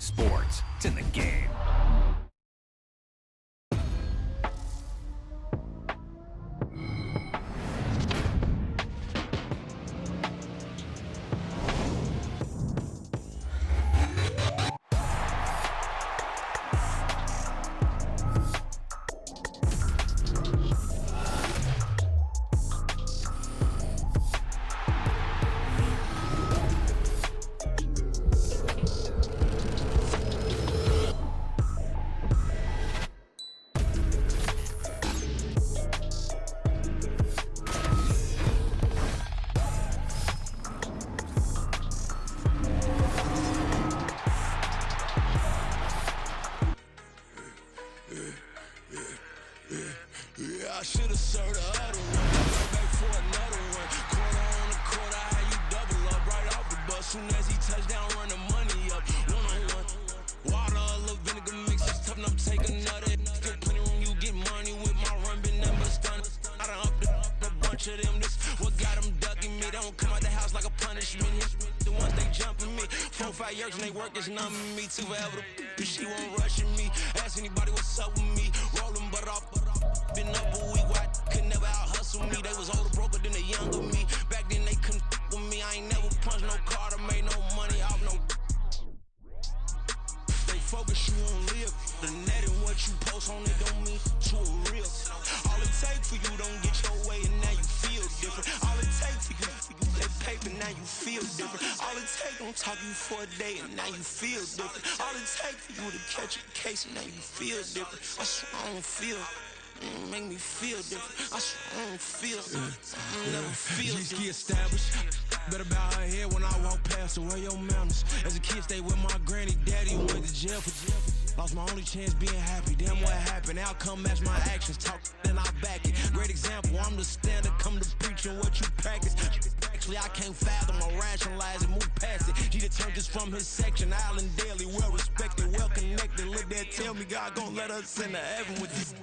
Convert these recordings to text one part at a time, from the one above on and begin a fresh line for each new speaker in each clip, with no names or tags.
Sports. It's in the game.
I should've served the other one. Right back for another one. Quarter on the quarter, how you double up right off the bus. Soon as he touched down, run the money up. One on one. Water, a little vinegar mix, it's tough enough to take another. Still plenty room, you get money with my run, been nothing but stun. I done upped a bunch of them. This what got them ducking me. They don't come out the house like a punishment. The ones they jumping me. 4-5 years and they work is numbing me. Too forever the she won't rushing me. Ask anybody what's up with me. Rolling butt off. Been up a week, why could never out hustle me? They was older, broker than the younger me. Back then they couldn't with me. I ain't never punched no card or made no money off no. They focus you on live. The net and what you post on it don't mean to a real. All it take for you don't get your way and now you feel different. All it take for you that paper now you feel different. All it take don't talk you for a day and now you feel different. All it take for you to catch a case and now you feel different. I swear I don't feel. Make me feel different. I swear I don't feel. I never feel different. Established. Better bow her head when I walk past her. Where your manners? As a kid, stayed with my granny, daddy, who went to jail for jail. Lost my only chance being happy. Damn, what happened? Outcome match my actions. Talk, then I back it. Great example. I'm the standard. Come to preaching what you practice. Actually, I can't fathom or rationalize it. Move past it. He determined this from his section. Island Daily, well respected, well connected. Look there, tell me God gon' let us into heaven with this.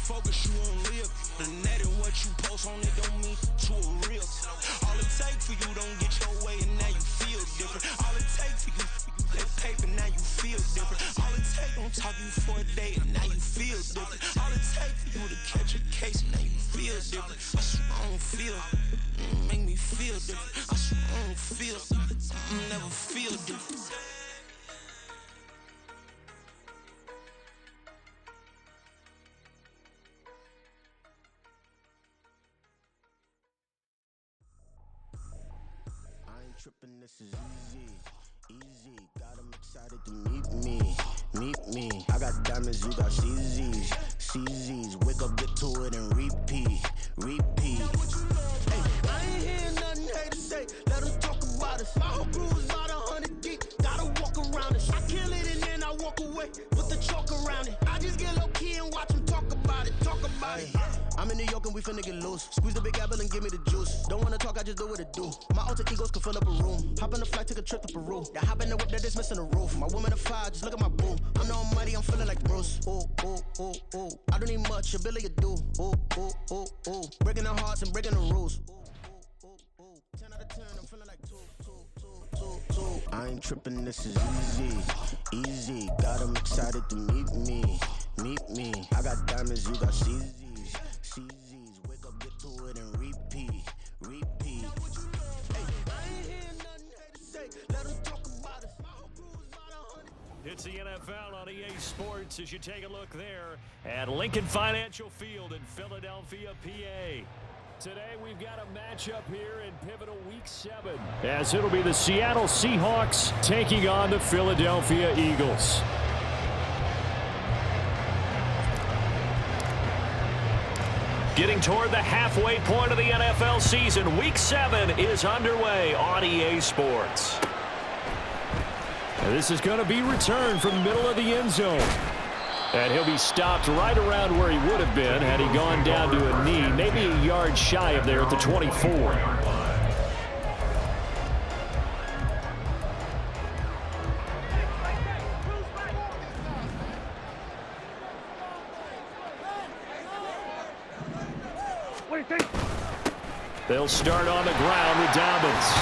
Focus you on live. The net and what you post on it don't mean to a real. All it take for you don't get your way and now you feel different. All it take for you that paper now you feel different. All it take don't talk you for a day and now you feel different. All it take for you to catch a case and now you feel different. I swear I don't feel. Make me feel different. I swear I don't feel. I never feel different.
Trippin', this is easy, got them excited to meet me, I got diamonds, you got CZs, wake up, get to it and repeat, hey, I ain't hearing nothing hate to say, let them talk about us, my whole crew is about 100 deep, gotta walk around it, I kill it and then I walk away, put the chalk around it, I just get low key and watch them talk about it, I'm in New York and we finna get loose. Squeeze the big apple and give me the juice. Don't wanna talk, I just do what it do. My alter egos can fill up a room. Hop on the flight, take a trip to Peru. That hop in the whip that is missing the roof. My woman a fire, just look at my boo. I'm the almighty, I'm feeling like Bruce. Ooh. I don't need much, ability to do. Ooh. Breaking the hearts and breaking the rules. 10 out of 10, I'm feeling like two. I ain't tripping, this is easy. Got them excited to meet me. I got diamonds, you got CZs, wake up, get to it and repeat. Hey, I ain't hearing nothing hate to say, let them talk about us. My whole crew is about 100.
It's the NFL on EA Sports as you take a look there at Lincoln Financial Field in Philadelphia, PA. Today we've got a matchup here in pivotal Week 7, as it'll be the Seattle Seahawks taking on the Philadelphia Eagles. Getting toward the halfway point of the NFL season, Week 7 is underway on EA Sports. This is going to be returned from the middle of the end zone. And he'll be stopped right around where he would have been had he gone down to a knee, maybe a yard shy of there at the 24. They'll start on the ground with Dobbins.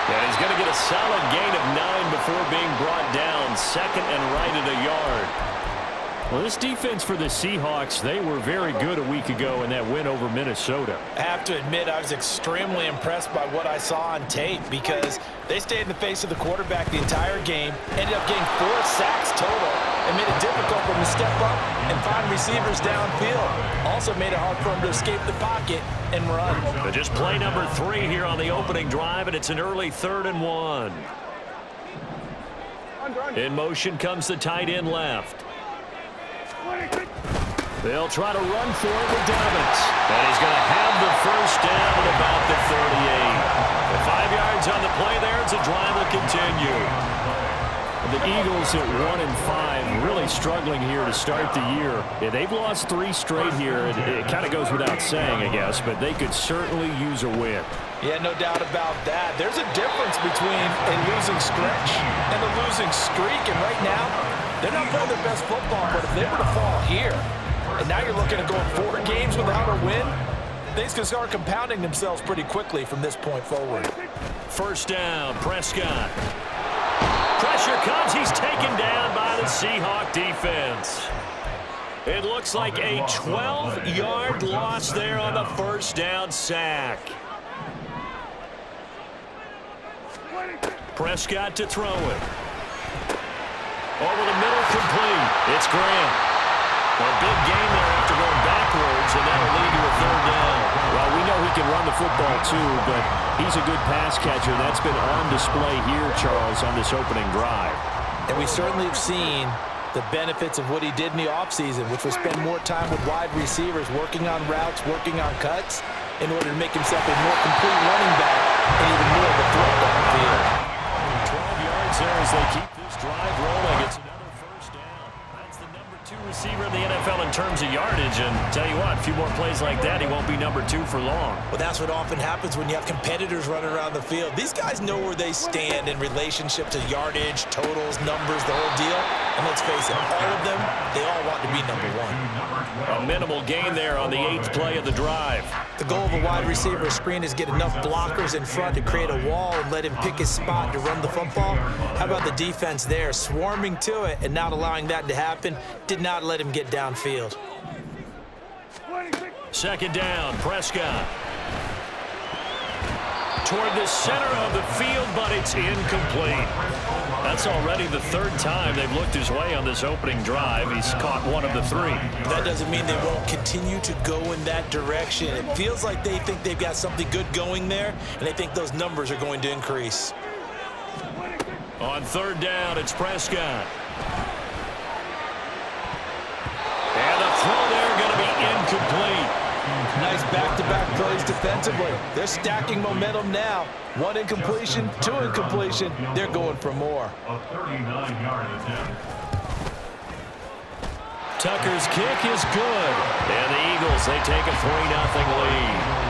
And he's going to get a solid gain of 9 before being brought down. Second and right at a yard. Well, this defense for the Seahawks, they were very good a week ago in that win over Minnesota.
I have to admit, I was extremely impressed by what I saw on tape because they stayed in the face of the quarterback the entire game, ended up getting 4 sacks total, and made it difficult for him to step up and find receivers downfield. Also made it hard for him to escape the pocket and run.
But just play number 3 here on the opening drive, and it's an early 3rd and 1. In motion comes the tight end left. They'll try to run for it with Dobbins. And he's going to have the first down at about the 38. The 5 yards on the play there. It's a drive will continue. The Eagles at 1-5, really struggling here to start the year. Yeah, they've lost 3 straight here. It kind of goes without saying, I guess, but they could certainly use a win.
Yeah, no doubt about that. There's a difference between a losing stretch and a losing streak, and right now, they're not playing their best football, but if they were to fall here, and now you're looking at going 4 games without a win, things can start compounding themselves pretty quickly from this point forward.
First down, Prescott. Pressure comes. He's taken down by the Seahawk defense. It looks like a 12-yard loss there on the first down sack. Prescott to throw it. Over the middle, complete. It's Graham. A big gain there after going backwards, and that'll lead to a 3rd down. Well, we know he can run the football too, but he's a good pass catcher. That's been on display here, Charles, on this opening drive.
And we certainly have seen the benefits of what he did in the offseason, which was spend more time with wide receivers, working on routes, working on cuts, in order to make himself a more complete running back and even more of a threat downfield.
12 yards there as they keep this drive rolling. It's another first down. That's the number 2 receiver in the NFL in terms of yardage. And tell you what, a few more plays like that, he won't be number 2 for long.
Well, that's what often happens when you have competitors running around the field. These guys know where they stand in relationship to yardage, totals, numbers, the whole deal. And let's face it, all of them, they all want to be number 1.
A minimal gain there on the 8th play of the drive.
The goal of a wide receiver screen is get enough blockers in front to create a wall and let him pick his spot to run the football. How about the defense there, swarming to it and not allowing that to happen? Did not let him get downfield.
Second down, Prescott. Toward the center of the field, but it's incomplete. That's already the 3rd time they've looked his way on this opening drive. He's caught 1 of the 3.
That doesn't mean they won't continue to go in that direction. It feels like they think they've got something good going there, and they think those numbers are going to increase.
On 3rd down, it's Prescott. And the throw there going to be incomplete.
Nice back-to-back plays defensively. They're stacking momentum now. 1 incompletion, 2 incompletion. They're going for more.
A 39-yard attempt.
Tucker's kick is good. And the Eagles, they take a 3-0 lead.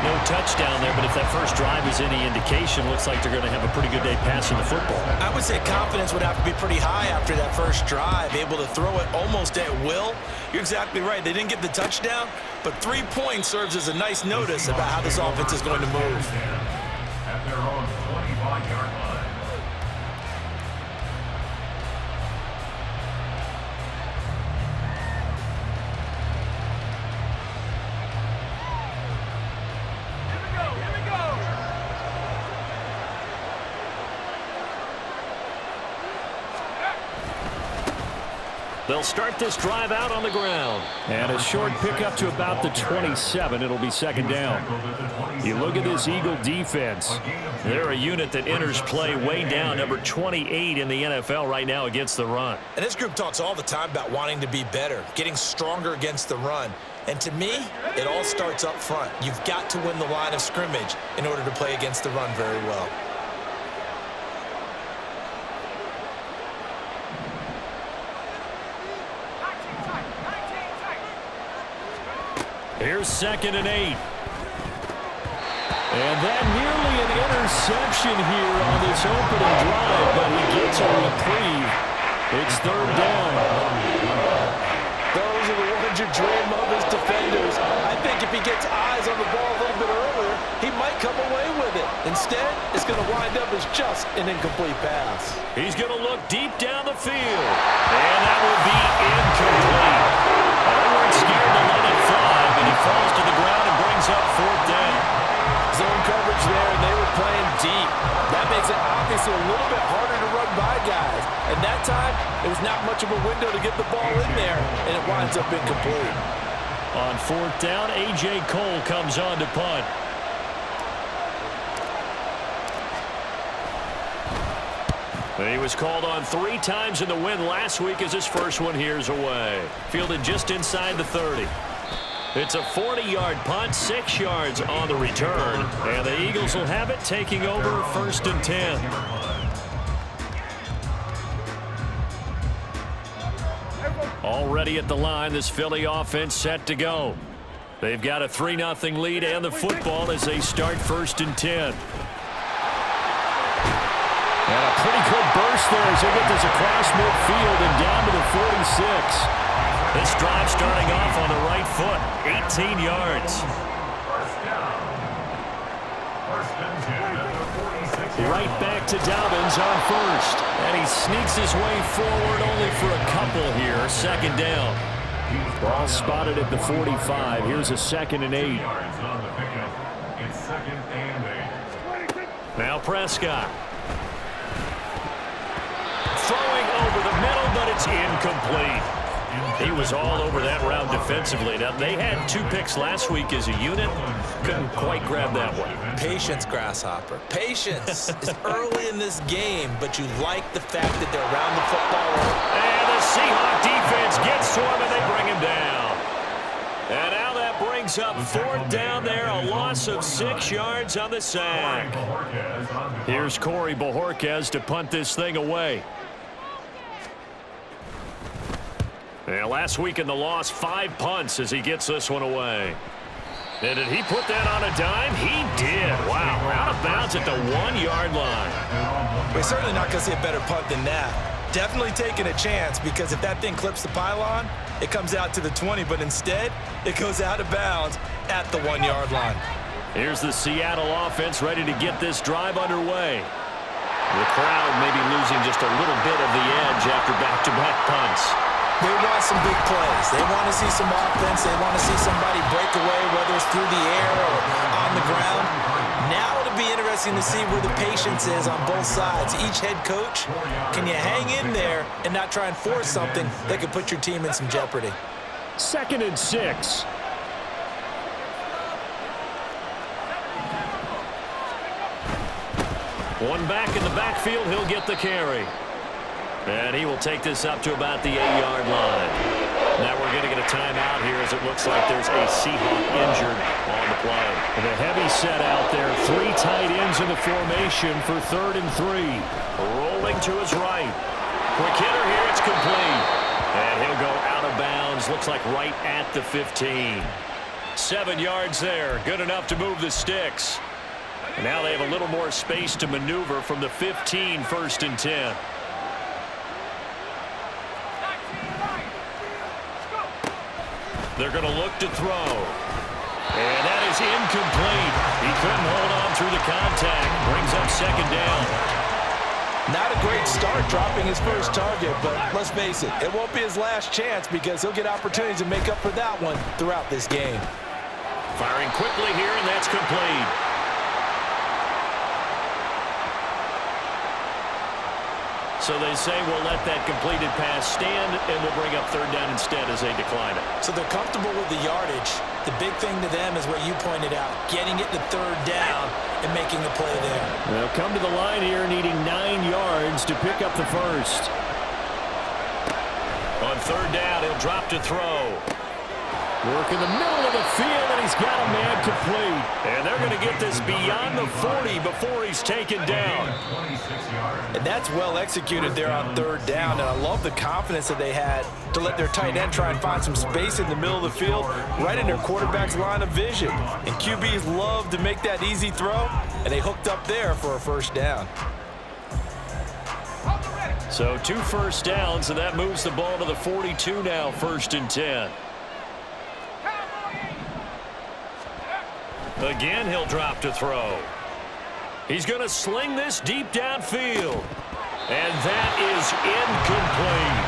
No touchdown there, but if that first drive is any indication, looks like they're going to have a pretty good day passing the football.
I would say confidence would have to be pretty high after that first drive, able to throw it almost at will. You're exactly right. They didn't get the touchdown, but 3 points serves as a nice notice about how this offense is going to move.
At their own 25-yard line.
They'll start this drive out on the ground. And a short pickup to about the 27. It'll be 2nd down. You look at this Eagle defense. They're a unit that enters play way down, number 28 in the NFL right now against the run.
And this group talks all the time about wanting to be better, getting stronger against the run. And to me, it all starts up front. You've got to win the line of scrimmage in order to play against the run very well.
Here's 2nd and 8. And that nearly an interception here on this opening drive, but he gets a reprieve. It's 3rd down.
Those are the ones you dream of as defenders. I think if he gets eyes on the ball a little bit earlier, he might come away with it. Instead, it's going to wind up as just an incomplete pass.
He's going to look deep down the field. And that will be incomplete. They weren't scared to let it fly, but he falls to the ground and brings up 4th down.
Zone coverage there, and they were playing deep. That makes it obviously a little bit harder to run by guys. And that time, there was not much of a window to get the ball in there, and it winds up incomplete.
On 4th down, A.J. Cole comes on to punt. He was called on 3 times in the win last week as his first one here's away. Fielded just inside the 30. It's a 40-yard punt, 6 yards on the return. And the Eagles will have it taking over 1st and 10. Already at the line, this Philly offense set to go. They've got a 3-0 lead and the football as they start 1st and 10. And a pretty good burst there as they get this across midfield and down to the 46. This drive starting off on the right foot, 18 yards. Right back to Dobbins on 1st. And he sneaks his way forward only for a couple here. 2nd down. Ball spotted at the 45. Here's a 2nd and 8. Now Prescott. Throwing over the middle, but it's incomplete. He was all over that route defensively. Now, they had 2 picks last week as a unit. Couldn't quite grab that one.
Patience, Grasshopper. Patience. It's early in this game, but you like the fact that they're around the football.
And the Seahawk defense gets to him, and they bring him down. And now that brings up 4th down there, a loss of 6 yards on the sack. Here's Corey Bojorquez to punt this thing away. Yeah, last week in the loss, 5 punts as he gets this one away. And did he put that on a dime? He did. Wow, out of bounds at the 1-yard line.
We're certainly not going to see a better punt than that. Definitely taking a chance, because if that thing clips the pylon, it comes out to the 20, but instead, it goes out of bounds at the 1-yard line.
Here's the Seattle offense ready to get this drive underway. The crowd may be losing just a little bit of the edge after back-to-back punts.
They want some big plays. They want to see some offense. They want to see somebody break away, whether it's through the air or on the ground. Now it'll be interesting to see where the patience is on both sides. Each head coach, can you hang in there and not try and force something that could put your team in some jeopardy?
2nd and 6. One back in the backfield, he'll get the carry. And he will take this up to about the 8-yard line. Now we're going to get a timeout here as it looks like there's a Seahawk injured on the play. The heavy set out there. 3 tight ends in the formation for 3rd and 3. Rolling to his right. Quick hitter here. It's complete. And he'll go out of bounds. Looks like right at the 15. 7 yards there. Good enough to move the sticks. And now they have a little more space to maneuver from the 15, 1st and 10. They're going to look to throw. And that is incomplete. He couldn't hold on through the contact. Brings up 2nd down.
Not a great start dropping his first target, but let's face it, it won't be his last chance, because he'll get opportunities to make up for that one throughout this game.
Firing quickly here, and that's complete. So they say we'll let that completed pass stand, and we'll bring up 3rd down instead as they decline it.
So they're comfortable with the yardage. The big thing to them is what you pointed out, getting it to 3rd down and making the play there.
They'll come to the line here needing 9 yards to pick up the 1st. On 3rd down, he'll drop to throw. Work in the middle of the field, and he's got a man complete. And they're going to get this beyond the 40 before he's taken down.
And that's well executed there on 3rd down, and I love the confidence that they had to let their tight end try and find some space in the middle of the field, right in their quarterback's line of vision. And QBs love to make that easy throw, and they hooked up there for a 1st down.
So 2 first downs, and that moves the ball to the 42 now, 1st and 10. Again, he'll drop to throw. He's going to sling this deep downfield. And that is incomplete.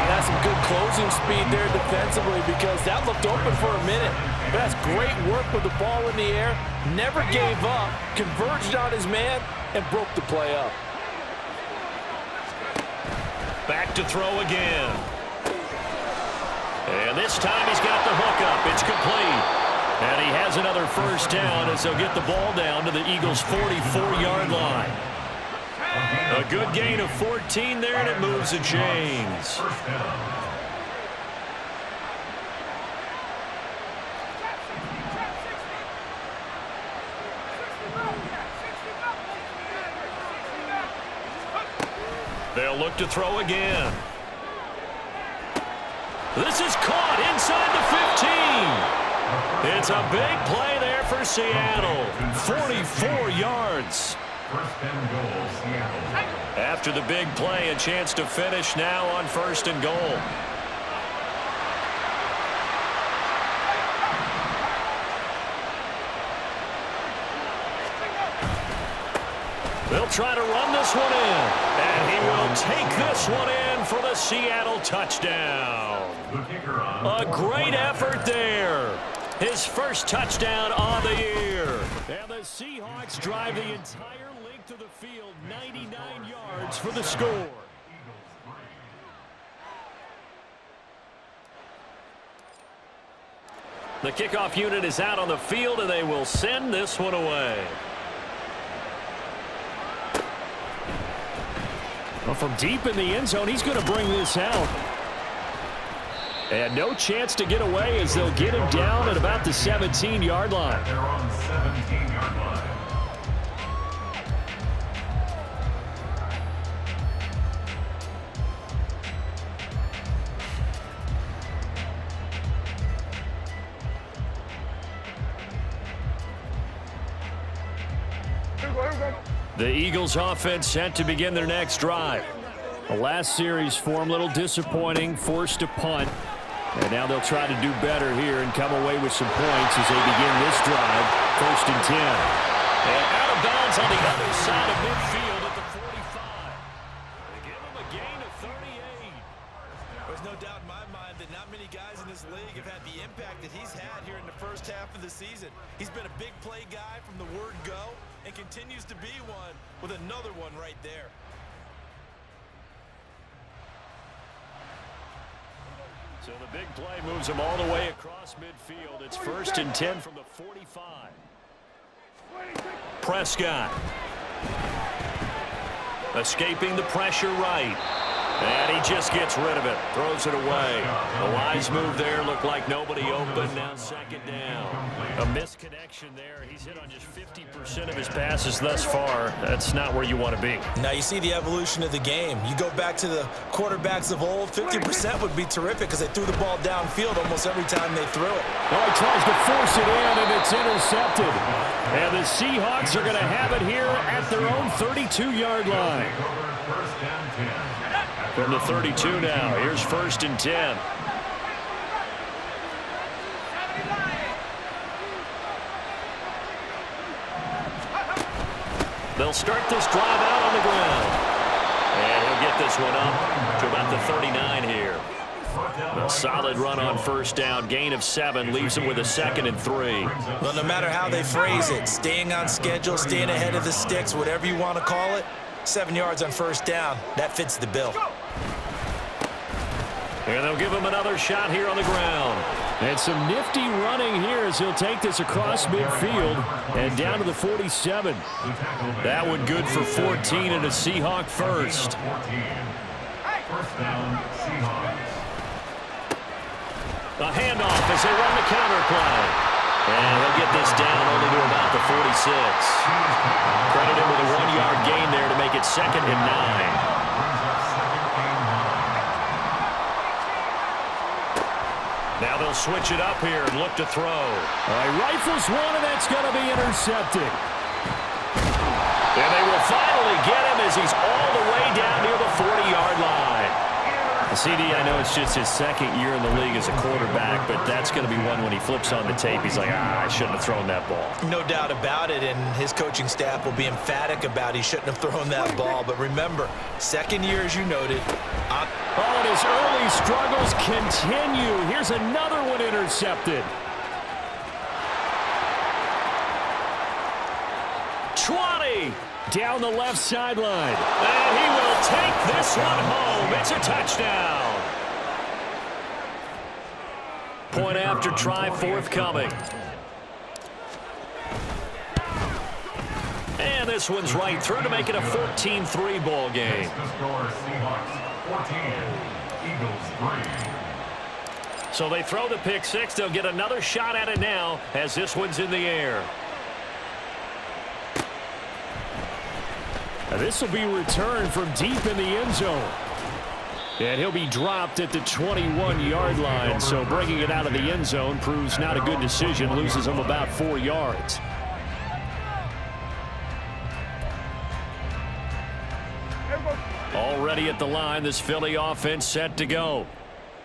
That's some good closing speed there defensively because that looked open for a minute. But that's great work with the ball in the air. Never gave up, converged on his man, and broke the play up.
Back to throw again. And this time he's got the hook up. It's complete. And he has another first down as they'll get the ball down to the Eagles' 44-yard line. A good gain of 14 there, and it moves the chains. They'll look to throw again. This is caught inside the 15. It's a big play there for Seattle. 44 yards.
First and goal, Seattle.
After the big play, a chance to finish now on first and goal. They'll try to run this one in. And he will take this one in for the Seattle touchdown. A great effort there. His first touchdown on the year. And the Seahawks drive the entire length of the field, 99 yards for the score. The kickoff unit is out on the field, and they will send this one away. Well, from deep in the end zone, he's going to bring this out. And no chance to get away as they'll get him down at about the 17-yard line.
They're on the 17-yard line.
The Eagles offense set to begin their next drive. The last series for them, a little disappointing, forced to punt. And now they'll try to do better here and come away with some points as they begin this drive, 1st and 10. And out of bounds on the other side of midfield at the 45. They give him a gain of 38.
There's no doubt in my mind that not many guys in this league have had the impact that he's had here in the first half of the season. He's been a big play guy from the word go and continues to be one with another one right there.
So the big play moves him all the way across midfield. It's 1st and 10 from the 45. Prescott. Escaping the pressure right. And he just gets rid of it. Throws it away. A wise move there. Looked like nobody open. Now 2nd down. A misconnection there. He's hit on just 50% of his passes thus far. That's not where you want to be.
Now you see the evolution of the game. You go back to the quarterbacks of old, 50% would be terrific because they threw the ball downfield almost every time they threw it.
Well, he tries to force it in, and it's intercepted. And the Seahawks are going to have it here at their own 32-yard line.
First and 10.
From the 32 now, here's 1st and 10. They'll start this drive out on the ground. And he'll get this one up to about the 39 here. A solid run on 1st down, gain of 7, leaves him with a 2nd and 3.
Well, no matter how they phrase it, staying on schedule, staying ahead of the sticks, whatever you want to call it, 7 yards on 1st down, that fits the bill.
And they'll give him another shot here on the ground. And some nifty running here as he'll take this across midfield and down to the 47. That one good for 14 and a Seahawk first.
First down, Seahawks.
A handoff as they run the counter play. And he'll get this down only to about the 46. Credit him with a 1-yard gain there to make it 2nd and 9. Now they'll switch it up here and look to throw. He rifles one, and that's going to be intercepted. And they will finally get him as he's all the way down near the 40-yard line. CD, I know it's just his second year in the league as a quarterback, but that's going to be one when he flips on the tape, he's like, I shouldn't have thrown that ball.
No doubt about it, and his coaching staff will be emphatic about he shouldn't have thrown that ball. But remember, second year, as you noted.
And his early struggles continue. Here's another one intercepted. 20 down the left sideline. And he will take this one home. It's a touchdown. Point after try forthcoming. And this one's right through to make it a 14-3 ball game.
Seahawks 14, Eagles 3.
So they throw the pick six. They'll get another shot at it now as this one's in the air. Now this will be returned from deep in the end zone. And he'll be dropped at the 21-yard line. So bringing it out of the end zone proves not a good decision. Loses him about 4 yards. Already at the line, this Philly offense set to go.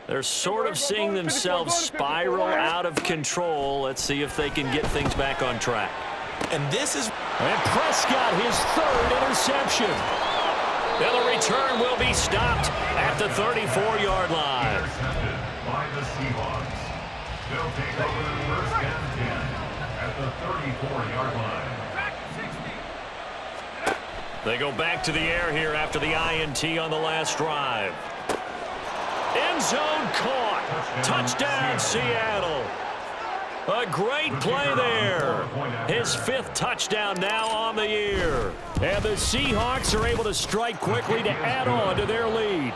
They're sort of seeing themselves spiral out of control. Let's see if they can get things back on track.
And this is...
And Prescott, his third interception. And the return will be stopped at the 34-yard line.
Intercepted by the Seahawks. They'll take over first and 10 at the 34-yard line.
They go back to the air here after the INT on the last drive. End zone caught. Touchdown, Seattle. A great play there. His 5th touchdown now on the year. And the Seahawks are able to strike quickly to add on to their lead.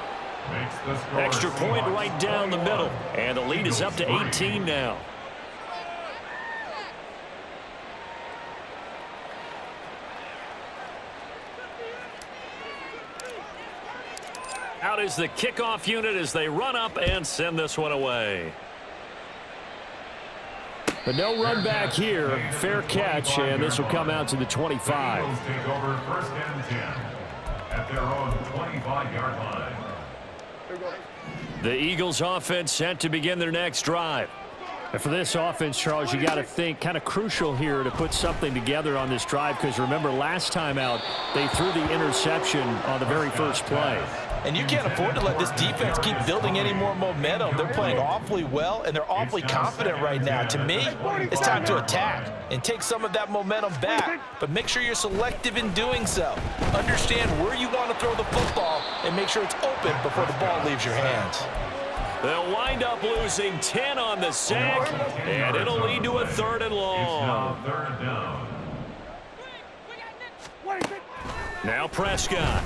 Extra point right down the middle. And the lead is up to 18 now. Out is the kickoff unit as they run up and send this one away. But no run back here. Fair catch, and this will come out to the 25.
Eagles take over first and 10 at their own 25-yard line.
The Eagles offense set to begin their next drive. And for this offense, Charles, you got to think kind of crucial here to put something together on this drive, because remember last time out they threw the interception on the very first play.
And you can't afford to let this defense keep building any more momentum. They're playing awfully well, and they're awfully confident right now. To me, it's time to attack and take some of that momentum back, but make sure you're selective in doing so. Understand where you want to throw the football and make sure it's open before the ball leaves your hands.
They'll wind up losing 10 on the sack, and it'll lead to a 3rd and long.
It's now 3rd down.
Now Prescott.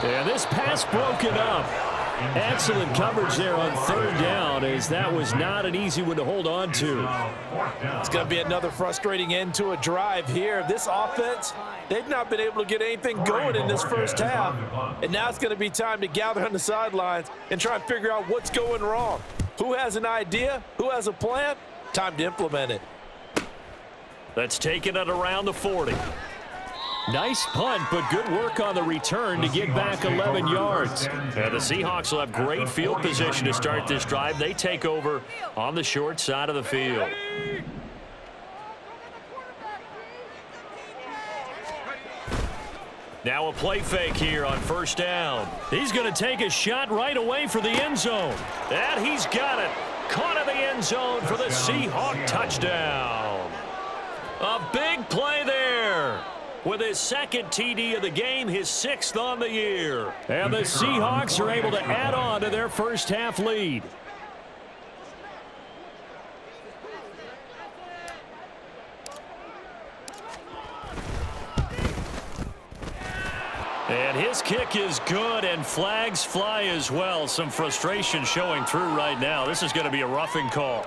And this pass broken up. Excellent coverage there on 3rd down, as that was not an easy one to hold on to.
It's going to be another frustrating end to a drive here. This offense, they've not been able to get anything going in this first half. And now it's going to be time to gather on the sidelines and try and figure out what's going wrong. Who has an idea? Who has a plan? Time to implement it.
That's taken it around the 40. Nice punt, but good work on the return to get back 11 yards. And the Seahawks will have great field position to start this drive. They take over on the short side of the field. Now a play fake here on 1st down. He's going to take a shot right away for the end zone. And he's got it. Caught in the end zone for the Seahawk touchdown. A big play there. With his 2nd TD of the game, his 6th on the year. And the Seahawks are able to add on to their first half lead. And his kick is good, and flags fly as well. Some frustration showing through right now. This is going to be a roughing call.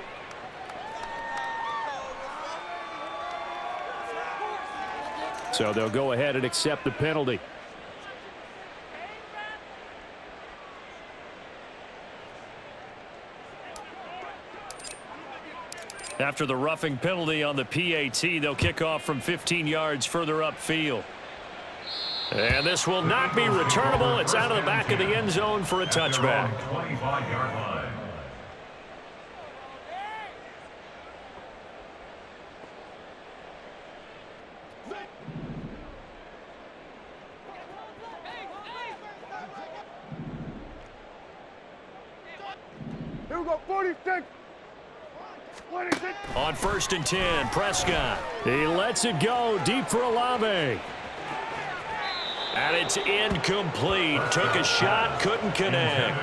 So they'll go ahead and accept the penalty. After the roughing penalty on the PAT, they'll kick off from 15 yards further upfield. And this will not be returnable. It's out of the back of the end zone for a touchback.
25-yard line.
Here we go, 46.
On 1st and 10, Prescott. He lets it go deep for Olave. And it's incomplete. Took a shot, couldn't connect.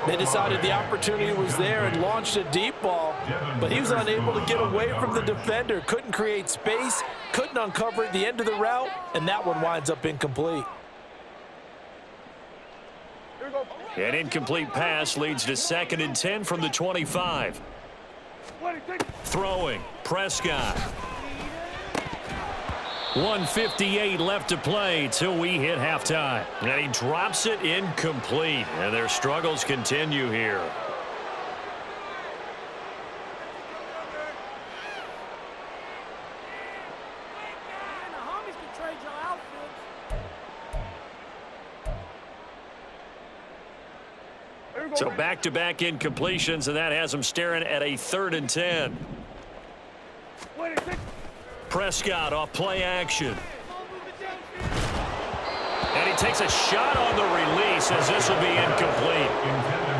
They decided the opportunity was there and launched a deep ball, but he was unable to get away from the defender. Couldn't create space, couldn't uncover at the end of the route, and that one winds up incomplete.
An incomplete pass leads to 2nd and 10 from the 25. Throwing, Prescott. 1:58 left to play till we hit halftime. And he drops it incomplete. And their struggles continue here. So back-to-back incompletions, and that has them staring at a 3rd and 10. Prescott off play action. And he takes a shot on the release as this will be incomplete.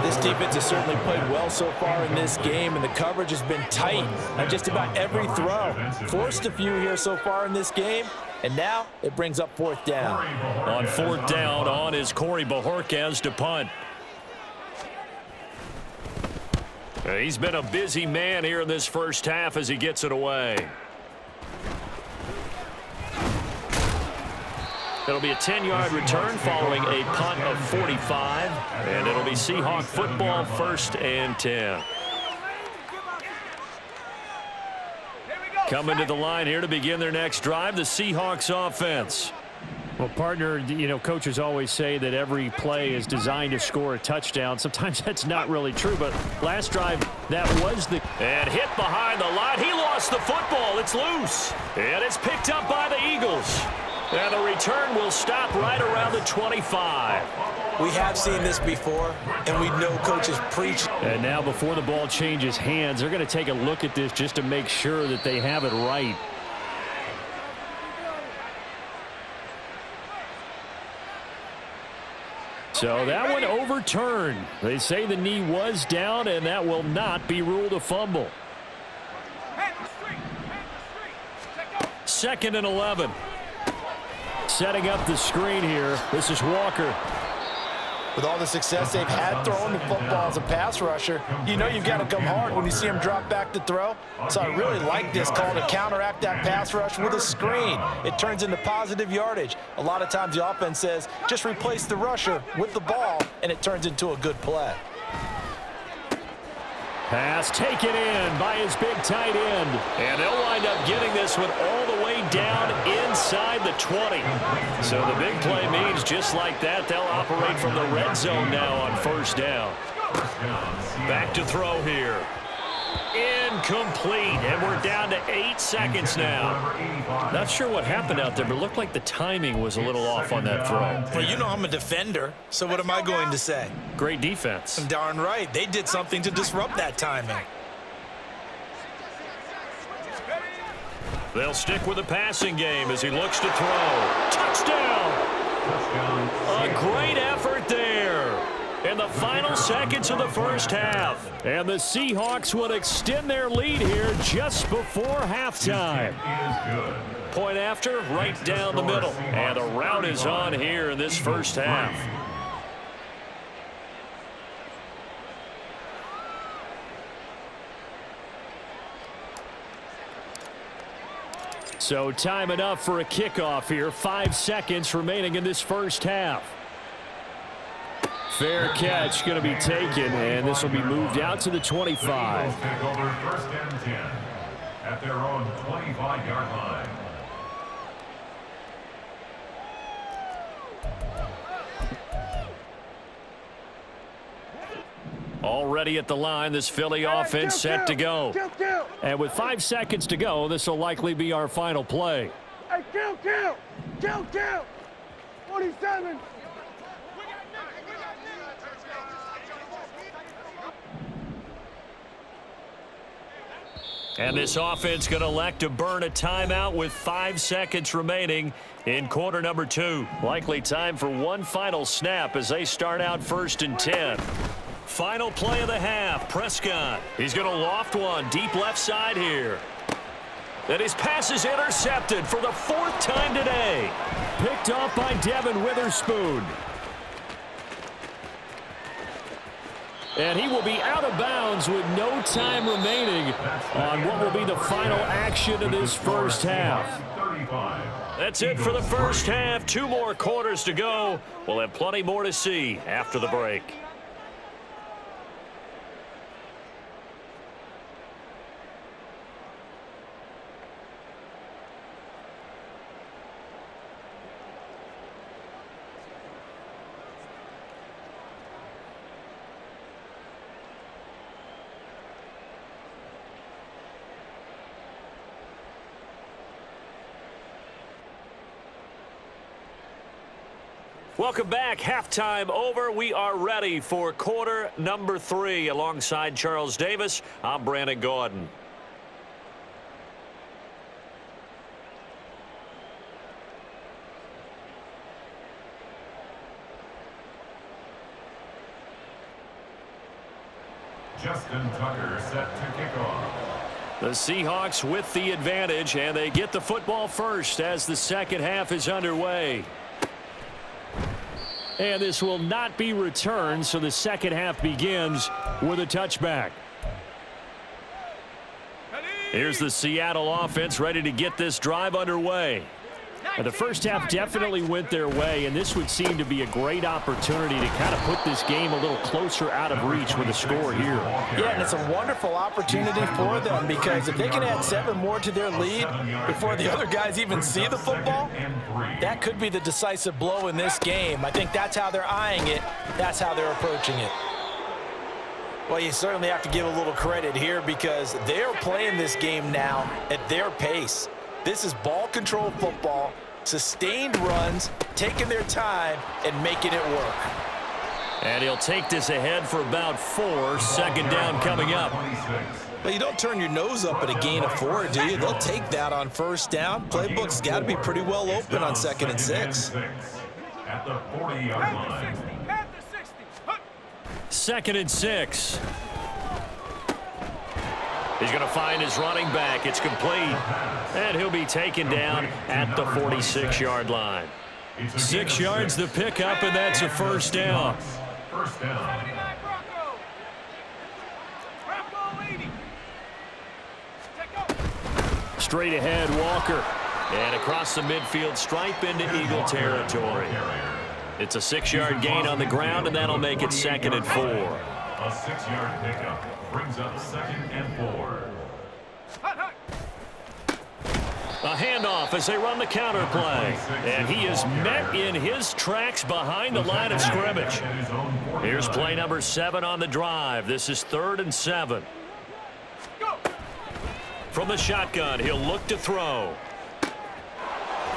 This defense has certainly played well so far in this game, and the coverage has been tight on just about every throw. Forced a few here so far in this game, and now it brings up 4th down.
On 4th down, on is Corey Bojorquez to punt. He's been a busy man here in this first half as he gets it away. It'll be a 10-yard return following a punt of 45, and it'll be Seahawk football 1st and 10. Coming to the line here to begin their next drive, the Seahawks offense.
Well, partner, you know, coaches always say that every play is designed to score a touchdown. Sometimes that's not really true, but last drive, that was the...
And hit behind the line. He lost the football. It's loose. And it's picked up by the Eagles. And the return will stop right around the 25.
We have seen this before, and we know coaches preach.
And now before the ball changes hands, they're going to take a look at this just to make sure that they have it right. So that one overturned. They say the knee was down, and that will not be ruled a fumble. 2nd and 11. Setting up the screen here. This is Walker.
With all the success they've had throwing the football as a pass rusher, you know you've got to come hard when you see him drop back to throw. So I really like this call to counteract that pass rush with a screen. It turns into positive yardage. A lot of times the offense says, just replace the rusher with the ball, and it turns into a good play.
Pass taken in by his big tight end. And they'll wind up getting this one all the way down inside the 20. So the big play means just like that, they'll operate from the red zone now on 1st down. Back to throw here. Incomplete, and we're down to 8 seconds now. Not sure what happened out there, but it looked like the timing was a little off on that throw.
Well, you know I'm a defender, so what am I going to say?
Great defense.
Darn right. They did something to disrupt that timing.
They'll stick with the passing game as he looks to throw. Touchdown! A great effort there in the final seconds of the first half. And the Seahawks will extend their lead here just before halftime. Point after, right down the middle. And the route is on here in this first half. So time enough for a kickoff here. 5 seconds remaining in this first half. Fair catch going to be taken, and this will be moved out to the 25.
Take over 1st and 10 at their own 25-yard line.
Already at the line, this Philly offense set to go. And with 5 seconds to go, this will likely be our final play.
Hey, kill! 47.
And this offense going to elect to burn a timeout with 5 seconds remaining in quarter number 2. Likely time for one final snap as they start out 1st and 10. Final play of the half. Prescott. He's going to loft one deep left side here. And his pass is intercepted for the 4th time today. Picked off by Devin Witherspoon. And he will be out of bounds with no time remaining on what will be the final action of this first half. That's it for the first half. 2 more quarters to go. We'll have plenty more to see after the break. Welcome back. Halftime over. We are ready for quarter number 3. Alongside Charles Davis, I'm Brandon Gordon.
Justin Tucker set to kick off.
The Seahawks with the advantage, and they get the football first as the second half is underway. And this will not be returned, so the second half begins with a touchback. Here's the Seattle offense ready to get this drive underway. And the first half definitely went their way, and this would seem to be a great opportunity to kind of put this game a little closer out of reach with a score here.
Yeah, and it's a wonderful opportunity for them because if they can add 7 more to their lead before the other guys even see the football, that could be the decisive blow in this game. I think that's how they're eyeing it. That's how they're approaching it. Well, you certainly have to give a little credit here because they're playing this game now at their pace. This is ball control football, sustained runs, taking their time, and making it work.
And he'll take this ahead for about 4. Second down coming up.
Well, you don't turn your nose up at a gain of 4, do you? They'll take that on first down. Playbook's got to be pretty well open on 2nd and 6.
At the 40-yard line.
2nd and 6. He's going to find his running back. It's complete. And he'll be taken down at the 46-yard line. 6 yards the pickup, and that's a first down.
First down.
Straight ahead, Walker. And across the midfield stripe into Eagle territory. It's a 6-yard gain on the ground, and that'll make it 2nd and 4.
A 6-yard pickup brings up 2nd and 4.
A handoff as they run the counter play. And he is met in his tracks behind the line of scrimmage. Here's play number 7 on the drive. This is 3rd and 7. From the shotgun, he'll look to throw.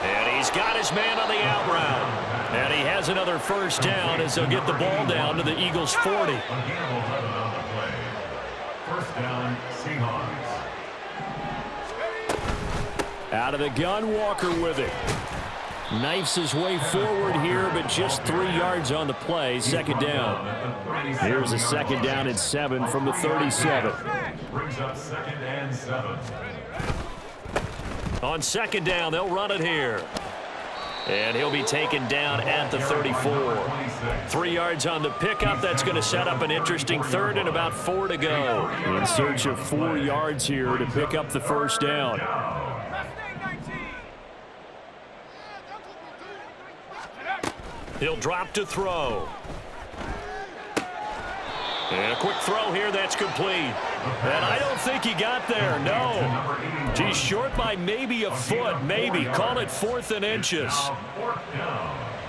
And he's got his man on the out route. And he has another first down as they'll get the ball down to the Eagles' 40.
First down, Seahawks.
Out of the gun, Walker with it. Knifes his way forward here, but just 3 yards on the play. Second down. Here's a 2nd down and 7 from the 37.
Brings up 2nd and 7.
On 2nd down, they'll run it here. And he'll be taken down at the 34. 3 yards on the pickup. That's going to set up an interesting 3rd and about 4 to go. In search of 4 yards here to pick up the first down. He'll drop to throw. And a quick throw here that's complete. And I don't think he got there, no. He's short by maybe a foot, maybe. Call it 4th and inches.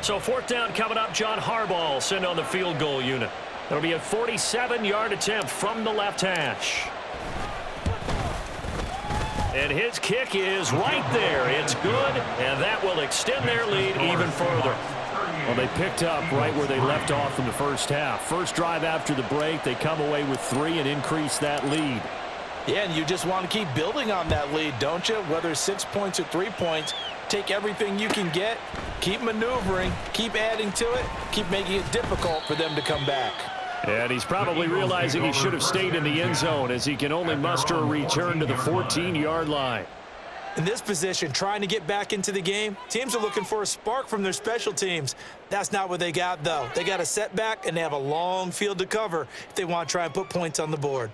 So 4th down coming up. John Harbaugh sent on the field goal unit. It'll be a 47-yard attempt from the left hash. And his kick is right there. It's good, and that will extend their lead even further.
Well, they picked up right where they left off in the first half. First drive after the break, they come away with 3 and increase that lead.
Yeah, and you just want to keep building on that lead, don't you? Whether it's 6 points or 3 points, take everything you can get, keep maneuvering, keep adding to it, keep making it difficult for them to come back.
And he's probably realizing he should have stayed in the end zone as he can only muster a return to the 14-yard line.
In this position, trying to get back into the game, teams are looking for a spark from their special teams. That's not what they got, though. They got a setback, and they have a long field to cover if they want to try and put points on the board.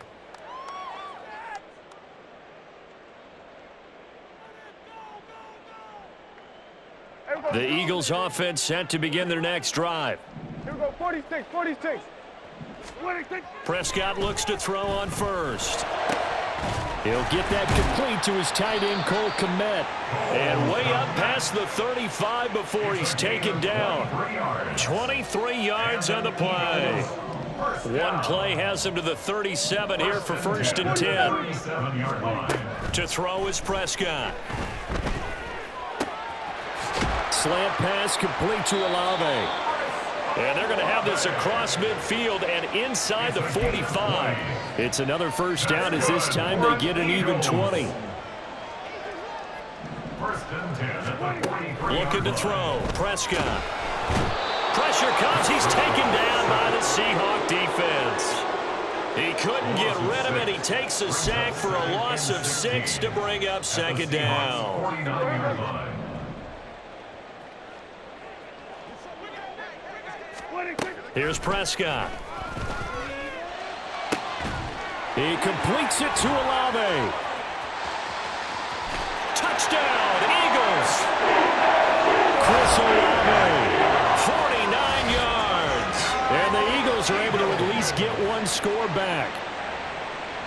The Eagles offense set to begin their next drive.
Here we go, 46, 46.
Prescott looks to throw on first. He'll get that complete to his tight end, Cole Kmet. And way up past the 35 before he's taken down. 23 yards on the play. One play has him to the 37 here for 1st and 10. To throw is Prescott. Slant pass complete to Olave. And they're going to have this across midfield and inside the 45. It's another first down as this time they get an even 20. Looking to throw. Prescott. Pressure comes. He's taken down by the Seahawk defense. He couldn't get rid of it. He takes a sack for a loss of 6 to bring up 2nd down. Here's Prescott. He completes it to Olave. Touchdown, Eagles. Chris Olave, 49 yards. And the Eagles are able to at least get one score back.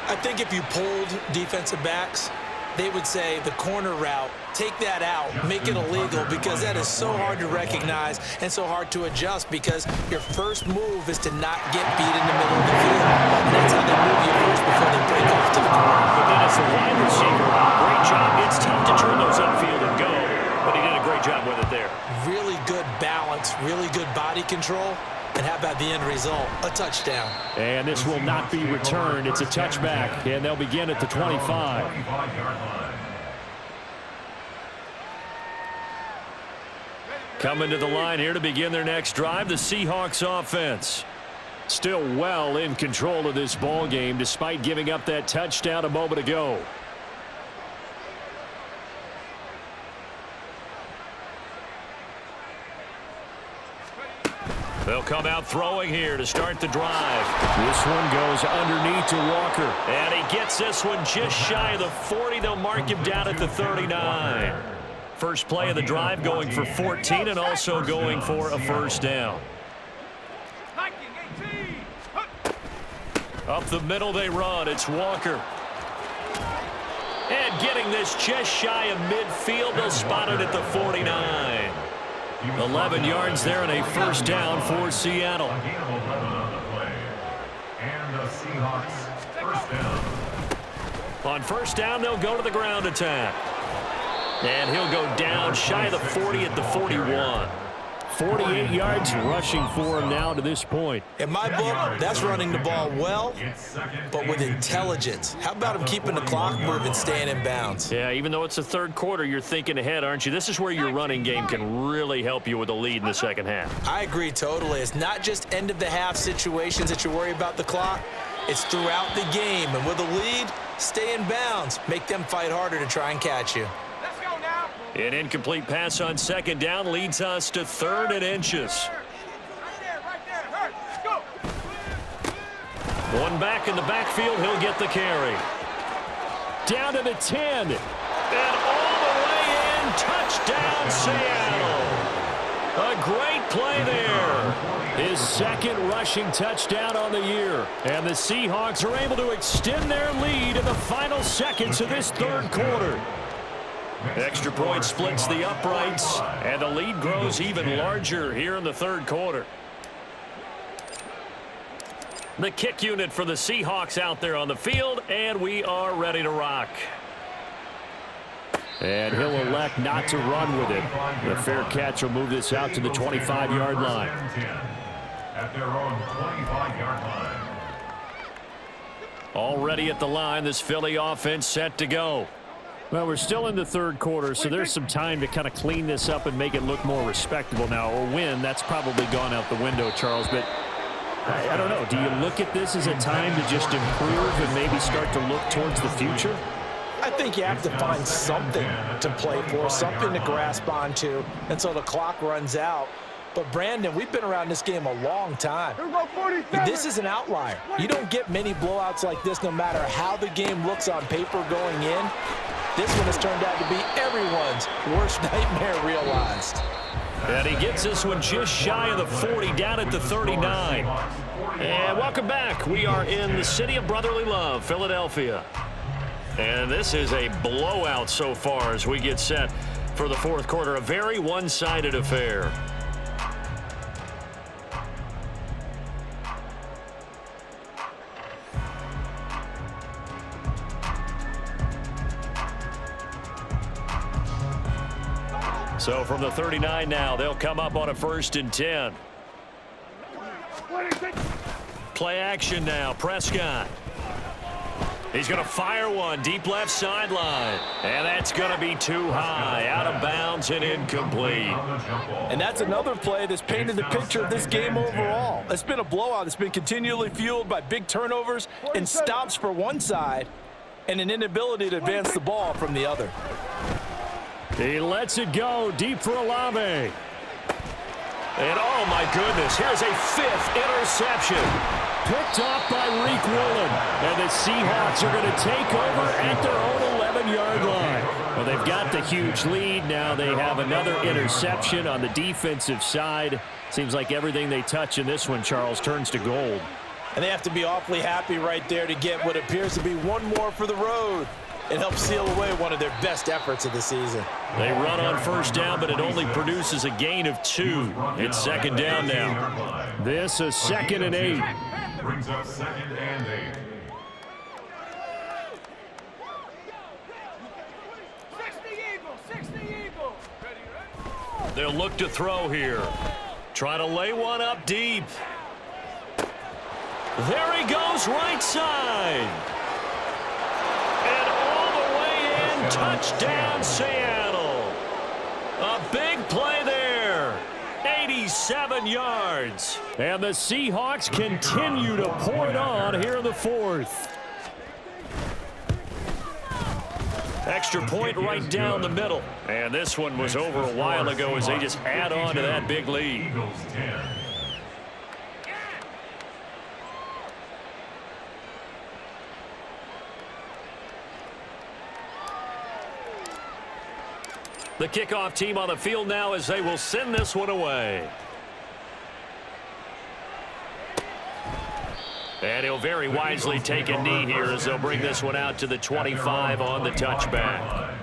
I think if you pulled defensive backs, they would say the corner route, take that out, make it illegal, because that is so hard to recognize and so hard to adjust, because your first move is to not get beat in the middle of the field. And that's how they move you first before they break off to the corner.
But then as a wide receiver, great job. It's tough to turn those upfield and go, but he did a great job with it there.
Really good balance, really good body control. And how about the end result? A touchdown.
And this will not be returned. It's a touchback, and they'll begin at the 25. Coming to the line here to begin their next drive, the Seahawks offense. Still well in control of this ball game despite giving up that touchdown a moment ago. They'll come out throwing here to start the drive. This one goes underneath to Walker. And he gets this one just shy of the 40. They'll mark him down at the 39. First play of the drive going for 14 and also going for a first down. Up the middle they run. It's Walker. And getting this just shy of midfield. They'll spot it at the 49. 11 yards there and a first down for Seattle. On first down, they'll go to the ground attack. And he'll go down shy of the 40 at the 41. 48 yards rushing for him now to this point.
In my book, that's running the ball well, but with intelligence. How about him keeping the clock moving, staying in bounds?
Yeah, even though it's the third quarter, you're thinking ahead, aren't you? This is where your running game can really help you with a lead in the second half.
I agree totally. It's not just end-of-the-half situations that you worry about the clock. It's throughout the game. And with a lead, stay in bounds. Make them fight harder to try and catch you.
An incomplete pass on second down leads us to 3rd and inches. One back in the backfield. He'll get the carry. Down to the 10. And all the way in. Touchdown, Seattle. A great play there. His 2nd rushing touchdown on the year. And the Seahawks are able to extend their lead in the final seconds of this 3rd quarter. Extra point splits the uprights, and the lead grows even larger here in the 3rd quarter. The kick unit for the Seahawks out there on the field, and we are ready to rock. And he'll elect not to run with it. The fair catch will move this out to the 25-yard line.
At their own 25-yard line.
Already at the line, this Philly offense set to go. Well, we're still in the third quarter, so there's some time to kind of clean this up and make it look more respectable now. A win, that's probably gone out the window, Charles, but I don't know. Do you look at this as a time to just improve and maybe start to look towards the future?
I think you have to find something to play for, something to grasp onto until the clock runs out. But, Brandon, we've been around this game a long time. This is an outlier. You don't get many blowouts like this no matter how the game looks on paper going in. This one has turned out to be everyone's worst nightmare realized.
And he gets this one just shy of the 40, down at the 39. And welcome back. We are in the city of brotherly love, Philadelphia. And this is a blowout so far as we get set for the fourth quarter. A very one-sided affair. So from the 39 now, they'll come up on a 1st and 10. Play action now, Prescott. He's going to fire one deep left sideline. And that's going to be too high, out of bounds and incomplete.
And that's another play that's painted the picture of this game overall. It's been a blowout. It's been continually fueled by big turnovers and stops for one side and an inability to advance the ball from the other.
He lets it go deep for Olave. And oh my goodness, here's a 5th interception. Picked off by Reek Woolen. And the Seahawks are going to take over at their own 11-yard line. Well, they've got the huge lead. Now they have another interception on the defensive side. Seems like everything they touch in this one, Charles, turns to gold.
And they have to be awfully happy right there to get what appears to be one more for the road. It helps seal away one of their best efforts of the season.
They run on 1st down, but it only produces a gain of 2. It's 2nd down now. This is 2nd and 8.
Brings up 2nd and 8.
They'll look to throw here. Try to lay one up deep. There he goes, right side. And all the way in, touchdown Seattle. A big play there. 87 yards. And the Seahawks continue to pour it on here in the 4th. Extra point right down the middle. And this one was over a while ago as they just add on to that big lead.
Eagles 10.
The kickoff team on the field now as they will send this one away. And he'll very wisely take a knee here as they'll bring this one out to the 25 on the touchback.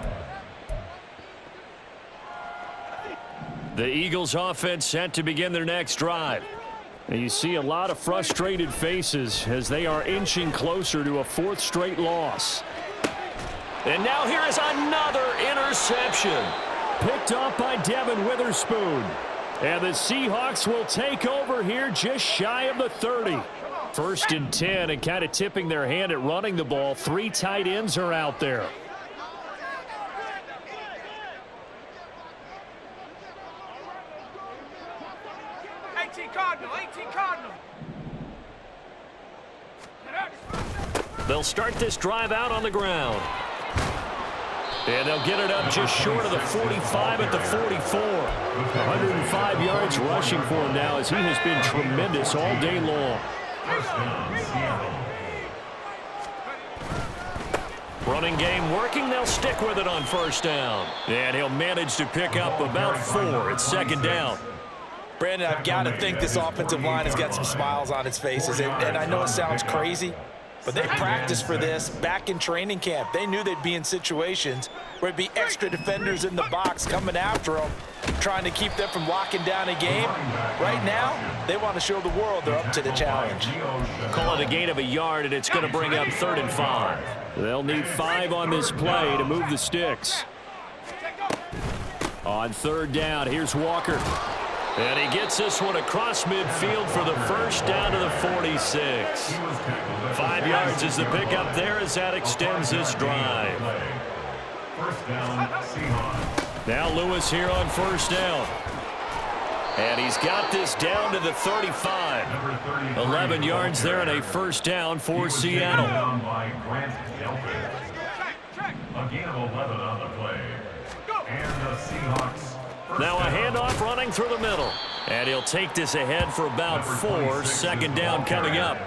The Eagles offense set to begin their next drive. And you see a lot of frustrated faces as they are inching closer to a 4th straight loss. And now here is another interception. Picked off by Devin Witherspoon. And the Seahawks will take over here just shy of the 30. 1st and 10, and kind of tipping their hand at running the ball. 3 tight ends are out there. They'll start this drive out on the ground. And they'll get it up just short of the 45 at the 44. 105 yards rushing for him now as he has been tremendous all day long. Running game working. They'll stick with it on 1st down. And he'll manage to pick up about 4. It's 2nd down.
Brandon, I've got to think this offensive line has got some smiles on its faces. And I know it sounds crazy, but they practiced for this back in training camp. They knew they'd be in situations where it'd be extra defenders in the box coming after them, trying to keep them from locking down a game. Right now, they want to show the world they're up to the challenge.
Call it a gain of a yard, and it's going to bring up 3rd and 5. They'll need 5 on this play to move the sticks. On third down, here's Walker. And he gets this one across midfield for the first down to the 46. 5 yards is the pickup there as that extends this drive.
First down, Seahawks.
Now Lewis here on first down. And he's got this down to the 35. 11 yards there and a first down for Seattle.
A gain of 11 on the play. And the Seahawks.
Now a handoff running through the middle. And he'll take this ahead for about 4. Second down coming up.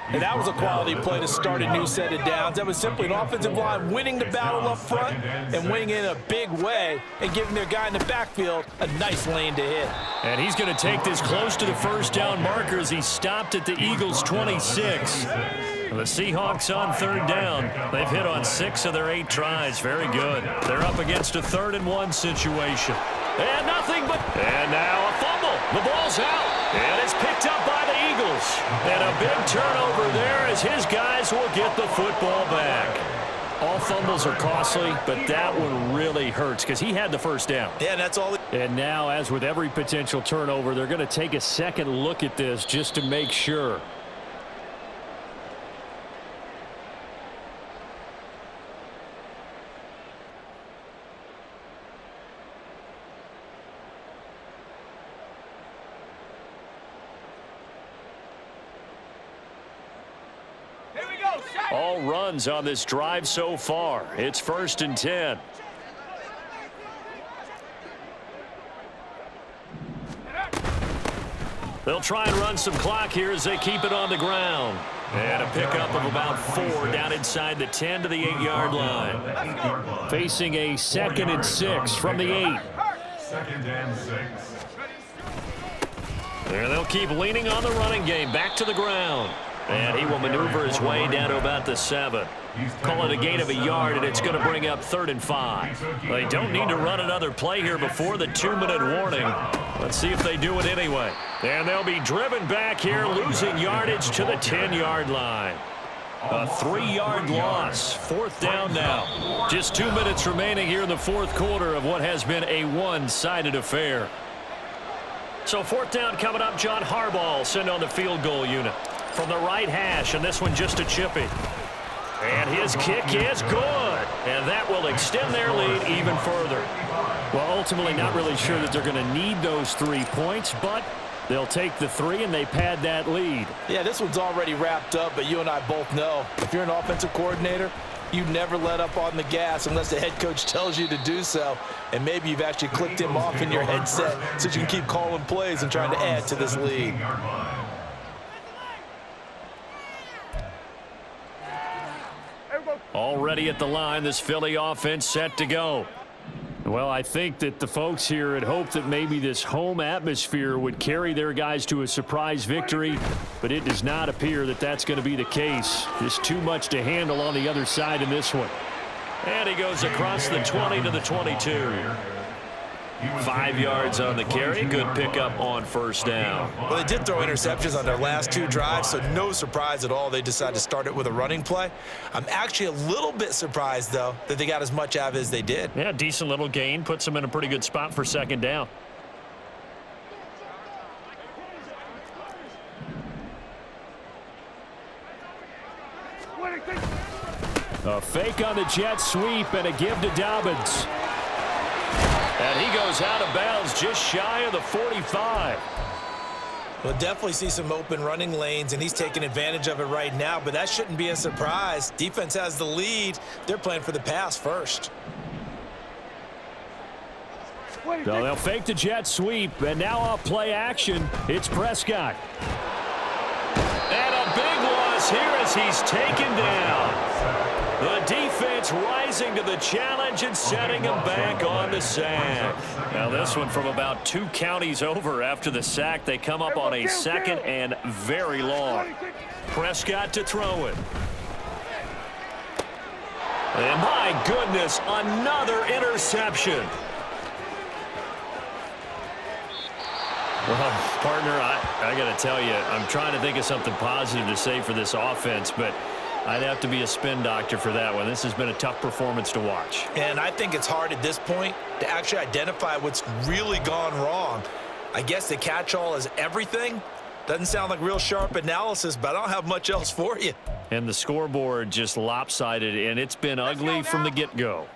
And that was a quality play to start a new set of downs. That was simply an offensive line winning the battle up front and winning in a big way and giving their guy in the backfield a nice lane to hit.
And he's going to take this close to the first down marker as he stopped at the Eagles' 26. The Seahawks on third down. They've hit on 6 of their 8 tries. Very good. They're up against a 3rd and 1 situation. And nothing but... And now a fumble. The ball's out. And it's picked up by the Eagles. And a big turnover there as his guys will get the football back. All fumbles are costly, but that one really hurts because he had the first down.
Yeah, that's all.
And now, as with every potential turnover, they're going to take a second look at this just to make sure. All runs on this drive so far. It's 1st and 10. They'll try and run some clock here as they keep it on the ground. And a pickup of about 4 down inside the 10 to the 8-yard line. Facing a 2nd and 6 from the 8.
2nd and 6.
And they'll keep leaning on the running game. Back to the ground. And he will maneuver his way down to about the 7. Call it a gain of a yard, and it's going to bring up 3rd and 5. They don't need to run another play here before the 2-minute warning. Let's see if they do it anyway. And they'll be driven back here, losing yardage to the 10-yard line. A 3-yard loss. 4th down now. Just 2 minutes remaining here in the 4th quarter of what has been a one-sided affair. So 4th down coming up. John Harbaugh sent on the field goal unit from the right hash, and this one just a chippy. And his kick is good, and that will extend their lead even further. Well, ultimately not really sure that they're going to need those 3 points, but they'll take the 3 and they pad that lead.
Yeah, this one's already wrapped up, but you and I both know if you're an offensive coordinator, you never let up on the gas unless the head coach tells you to do so, and maybe you've actually clicked him off in your headset so you can keep calling plays and trying to add to this lead.
Already at the line, this Philly offense set to go. Well, I think that the folks here had hoped that maybe this home atmosphere would carry their guys to a surprise victory, but it does not appear that that's going to be the case. Just too much to handle on the other side in this one. And he goes across the 20 to the 22. 5 yards on the carry. Good pickup on first down.
Well, they did throw interceptions on their last 2 drives, so no surprise at all they decided to start it with a running play. I'm actually a little bit surprised, though, that they got as much out of it as they did.
Yeah, decent little gain. Puts them in a pretty good spot for 2nd down. A fake on the jet sweep and a give to Dobbins. And he goes out of bounds just shy of the 45.
We'll definitely see some open running lanes, and he's taking advantage of it right now, but that shouldn't be a surprise. Defense has the lead. They're playing for the pass first.
So they'll fake the jet sweep, and now off play action, it's Prescott. And a big loss here as he's taken down. The defense rising to the challenge and setting him back on the sack. Now this one from about 2 counties over after the sack. They come up on a 2nd and very long. Prescott to throw it. And my goodness, another interception. Well, partner, I got to tell you, I'm trying to think of something positive to say for this offense, but I'd have to be a spin doctor for that one. This has been a tough performance to watch.
And I think it's hard at this point to actually identify what's really gone wrong. I guess the catch-all is everything. Doesn't sound like real sharp analysis, but I don't have much else for you.
And the scoreboard just lopsided, and it's been ugly from the get-go.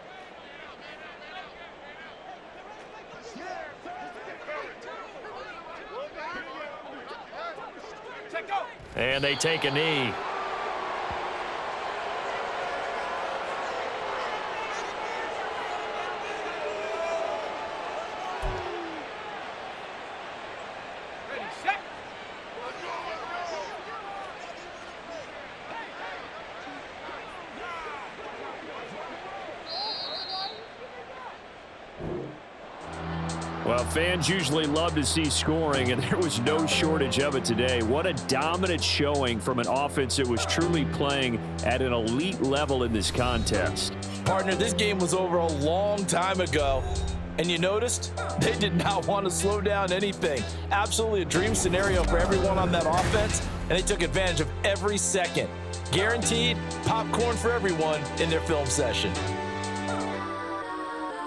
And they take a knee. Well, fans usually love to see scoring, and there was no shortage of it today. What a dominant showing from an offense that was truly playing at an elite level in this contest.
Partner, this game was over a long time ago, and you noticed they did not want to slow down anything. Absolutely a dream scenario for everyone on that offense, and they took advantage of every second. Guaranteed popcorn for everyone in their film session.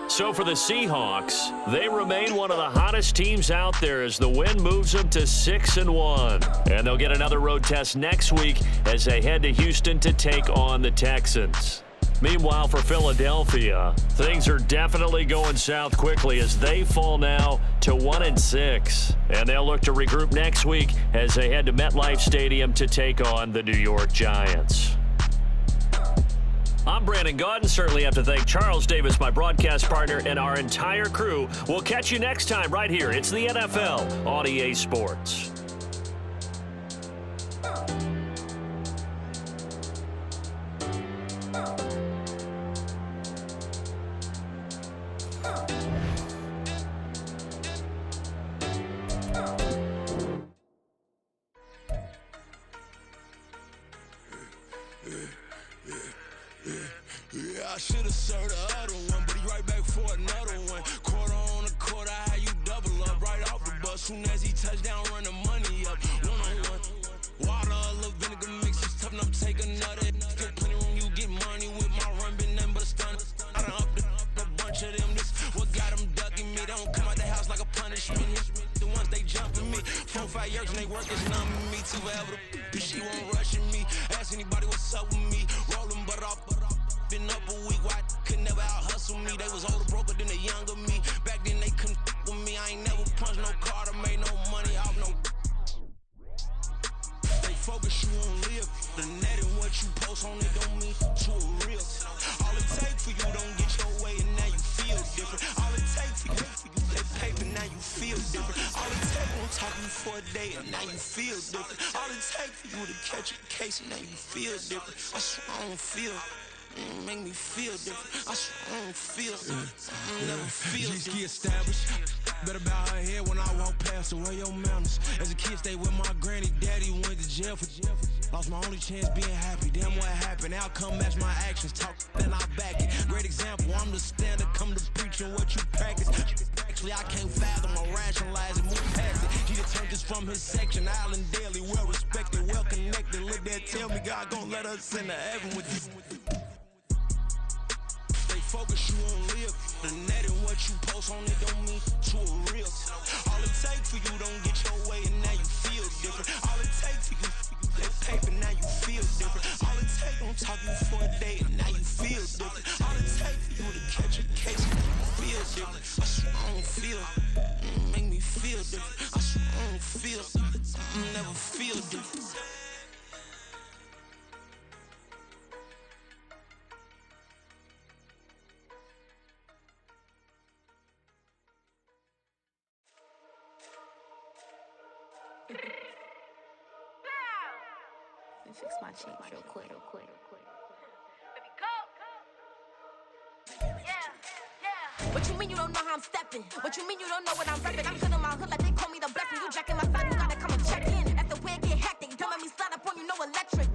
So for the Seahawks, they remain one of the hottest teams out there as the win moves them to 6-1. And they'll get another road test next week as they head to Houston to take on the Texans. Meanwhile, for Philadelphia, things are definitely going south quickly as they fall now to 1-6. And they'll look to regroup next week as they head to MetLife Stadium to take on the New York Giants. I'm Brandon Gaudin. Certainly have to thank Charles Davis, my broadcast partner, and our entire crew. We'll catch you next time right here. It's the NFL on EA Sports.
I should have served the other one, but he right back for another one. Quarter on a quarter, how you double up right off the bus. Soon as he touch down, run the money up. One-on-one. Water, a little vinegar mix, it's tough enough to take another. Still plenty room, you get money with my run, been nothing but a stun. I done upped a bunch of them. This what got them ducking me. They don't come out the house like a punishment. The ones they jumping me. 4-5 years and they work is numbing me. Too forever. She won't rushing me. Ask anybody what's up with me. Rolling butt off. Been up a week, why could never out hustle me? They was older, broker than the younger me. Back then they couldn't with me. I ain't never punched no card or made no money off no. They focus, you on live. The net and what you post on it don't mean to a real. All it take for you don't get your way and now you feel different. All it take for you that paper, now you feel different. All it take won't talk you for a day and now you feel different. All it take for you to catch a case and now you feel different. I swear I don't feel. Make me feel different. I swear I don't feel. I never feel different. G-ski established. Better bow her head when I walk past the way your mountains. As a kid, stayed with my granny. Daddy went to jail for jail. Lost my only chance being happy. Damn what happened. Outcome match my actions. Talk, then I back it. Great example. I'm the standard. Come to preaching what you practice. Actually, I can't fathom or rationalize it. Move past it. He turned this from his section. Island daily. Well respected. Well connected. Look there. Tell me God gon' let us into heaven with you. Focus, you on live. The net and what you post on it don't mean to a real. All it take for you don't get your way and now you feel different. All it take for you that paper, now you feel different. All it take don't talk you for a day and now you feel different. All it take for you to catch a case and now you feel different. I swear I don't feel. Make me feel different. I swear I don't feel. I never feel different.
Fix my cheek real quick. Baby, go. Yeah. What you mean you don't know how I'm stepping? What you mean you don't know what I'm repping? I'm good on my hood like they call me the blessing. You jacking my side, you gotta come and check in. After where get hectic, don't let me slide up on you, no electric.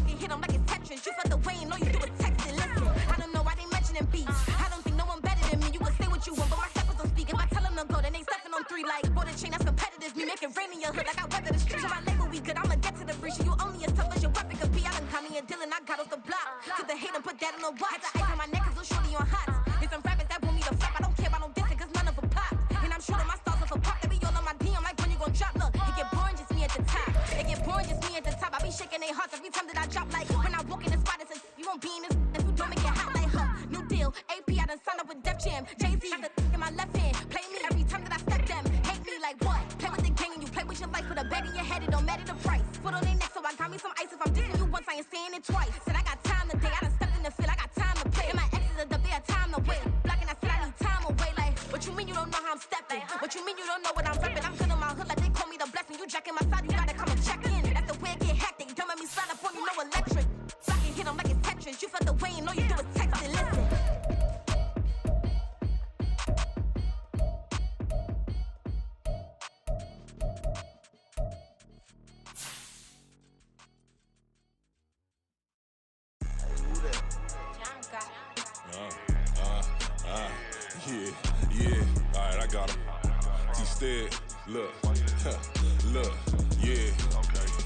You hit them like it's Tetris. You felt the way and all you do is text it. Listen, I don't know why they mentioning beats. I don't think no one better than me. You can say what you want, but my steppers don't speak. If I tell them to go, then they stepping on 3 like border chain. That's competitive. Me make it rain in your hood like I weather the streets. So I label we good. I'ma get to the breach. You only as tough as your weapon could be. I done caught me a Dylan. I got to hate and put that on the watch. The ice on my neck is a shorty on hot. There's some rappers that want me to flop. I don't care about no dissing, cause none of them pop. And I'm shooting my stars off a pop. They be all on my DM like when you gon' drop. Look, it get boring, just me at the top. It get boring, just me at the top. I be shaking their hearts every time that I drop. Like when I walk in the spot, it's you won't be in this if you don't make it hot. Like new deal. AP, I done signed up with Def Jam. Jay-Z got the in my left hand. Play me every time that I step them. Hate me like what? Play with the gang and you play with your life. Put a bag in your head, it don't matter the price. Put on their neck, so I got me some ice. If I'm dissing you once, I ain't saying it twice. Said I got time today, I done stepped in the field, I got time to play. And my exes are the bare time to wait. Blocking, I said I need time away. Like, what you mean you don't know how I'm stepping? What you mean you don't know what I'm repping? I'm good in my hood like they call me the blessing. You jacking my side, you gotta come and check in. That's the way it get hectic. Don't make me slide up on you, no electric. So I can hit them like it's Tetris. You felt the way and all you do is text and listen.
Yeah, alright, I got him. T-Stead, look, yeah.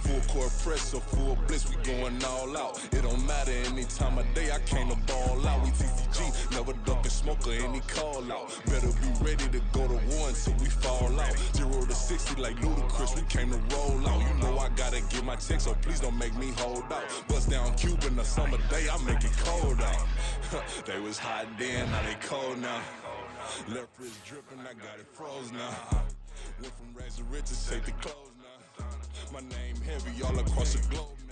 Full court press, so full blitz, we going all out. It don't matter any time of day, I came to ball out. We TCG, never duck a smoke or any call out. Better be ready to go to war until we fall out. 0 to 60 like Ludacris, we came to roll out. You know I gotta get my check, so please don't make me hold out. Bust down Cuban a summer day, I make it cold out. They was hot then, now they cold now. Left wrist dripping, I got it froze now. Went from rags to riches, take the clothes now. My name heavy all across the globe now.